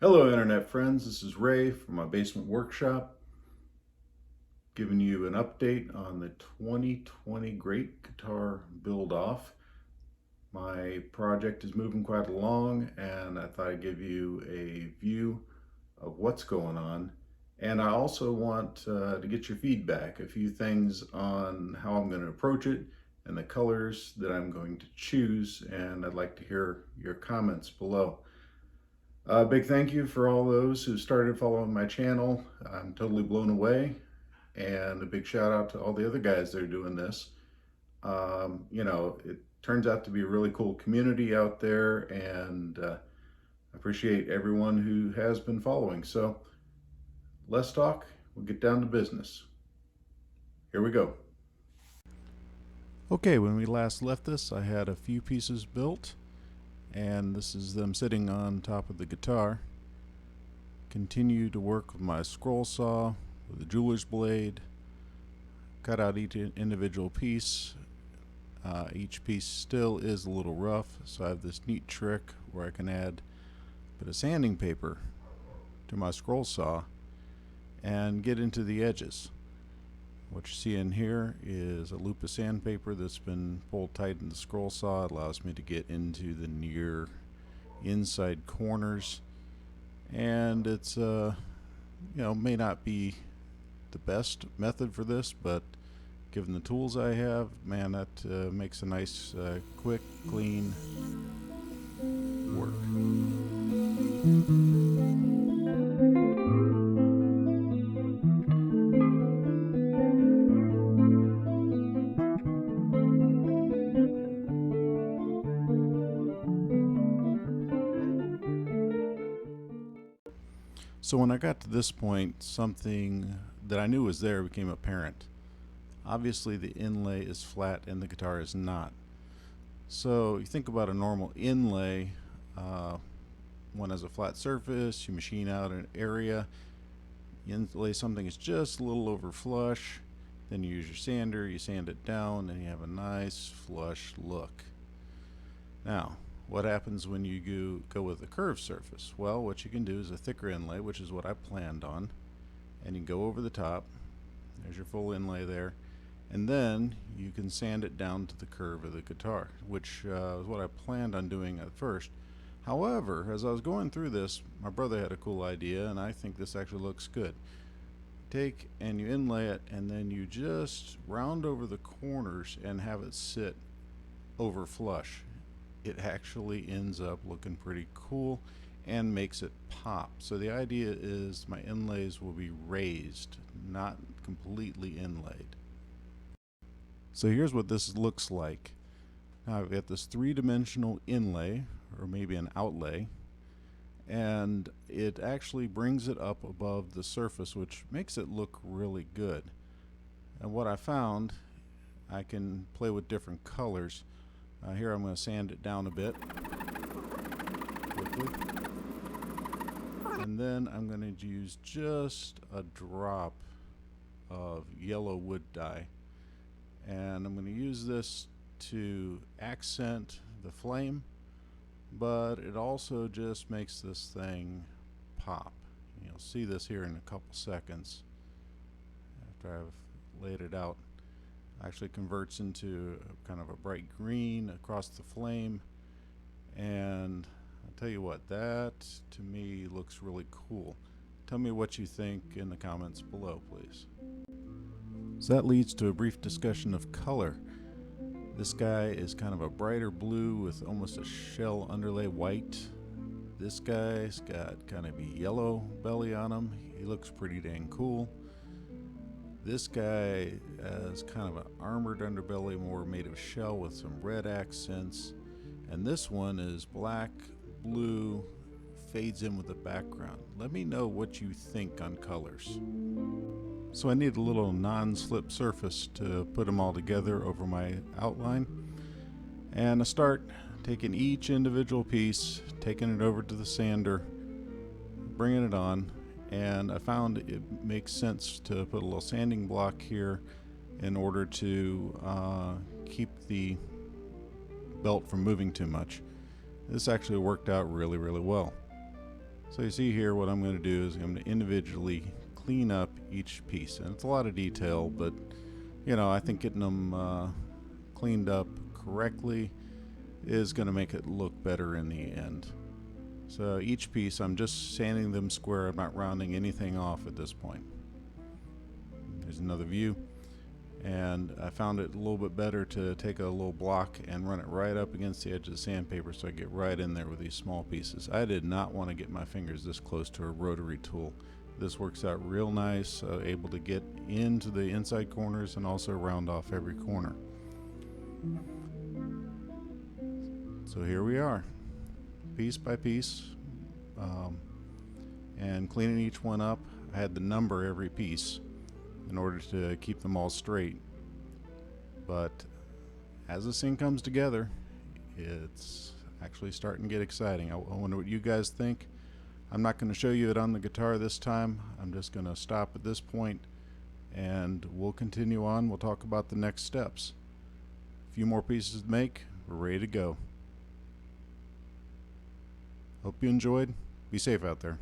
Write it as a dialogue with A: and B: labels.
A: Hello Internet friends, this is Ray from my basement workshop giving you an update on the 2020 Great Guitar Build Off. My project is moving quite along and I thought I'd give you a view of what's going on. And I also want to get your feedback, a few things on how I'm going to approach it and the colors that I'm going to choose, and I'd like to hear your comments below. Big thank you for all those who started following my channel. I'm totally blown away. And a big shout out to all the other guys that are doing this. It turns out to be a really cool community out there, and I appreciate everyone who has been following. So let's talk. We'll get down to business. Here we go. Okay, when we last left this, I had a few pieces built, and this is them sitting on top of the guitar. Continue to work with my scroll saw with a jeweler's blade, cut out each individual piece. Each piece still is a little rough, so I have this neat trick where I can add a bit of sanding paper to my scroll saw and get into the edges. What you see in here is a loop of sandpaper that's been pulled tight in the scroll saw. It allows me to get into the near inside corners, and it's may not be the best method for this, but given the tools I have, man, that makes a nice quick clean work. So when I got to this point, something that I knew was there became apparent. Obviously the inlay is flat and the guitar is not. So you think about a normal inlay, one has a flat surface, you machine out an area, you inlay something that's just a little over flush, then you use your sander, you sand it down, and you have a nice flush look. Now, what happens when you go with a curved surface? Well, what you can do is a thicker inlay, which is what I planned on, and you can go over the top. There's your full inlay there, and then you can sand it down to the curve of the guitar, which is what I planned on doing at first. However, as I was going through this, my brother had a cool idea, and I think this actually looks good. Take and you inlay it, and then you just round over the corners and have it sit over flush. It actually ends up looking pretty cool and makes it pop. So the idea is my inlays will be raised, not completely inlaid. So here's what this looks like. Now I've got this three-dimensional inlay, or maybe an outlay, and it actually brings it up above the surface, which makes it look really good. And what I found, I can play with different colors. Here I'm going to sand it down a bit quickly, and then I'm going to use just a drop of yellow wood dye, and I'm going to use this to accent the flame, but it also just makes this thing pop. You'll see this here in a couple seconds after I've laid it out. Actually converts into kind of a bright green across the flame, and I'll tell you what, that to me looks really cool. Tell me what you think in the comments below, please. So that leads to a brief discussion of color. This guy is kind of a brighter blue with almost a shell underlay white. This guy's got kind of a yellow belly on him. He looks pretty dang cool. This guy has kind of an armored underbelly, more made of shell with some red accents. And this one is black, blue, fades in with the background. Let me know what you think on colors. So I need a little non-slip surface to put them all together over my outline. And I start taking each individual piece, taking it over to the sander, bringing it on. And I found it makes sense to put a little sanding block here in order to keep the belt from moving too much. This actually worked out really, really well. So you see here what I'm going to do is I'm going to individually clean up each piece, and it's a lot of detail, but you know, I think getting them cleaned up correctly is going to make it look better in the end. So each piece, I'm just sanding them square. I'm not rounding anything off at this point. There's another view, and I found it a little bit better to take a little block and run it right up against the edge of the sandpaper so I get right in there with these small pieces. I did not want to get my fingers this close to a rotary tool. This works out real nice, able to get into the inside corners and also round off every corner. So here we are, piece by piece, and cleaning each one up. I had to number every piece in order to keep them all straight. But as this thing comes together, it's actually starting to get exciting. I wonder what you guys think. I'm not going to show you it on the guitar this time. I'm just going to stop at this point and we'll continue on. We'll talk about the next steps. A few more pieces to make. We're ready to go. Hope you enjoyed. Be safe out there.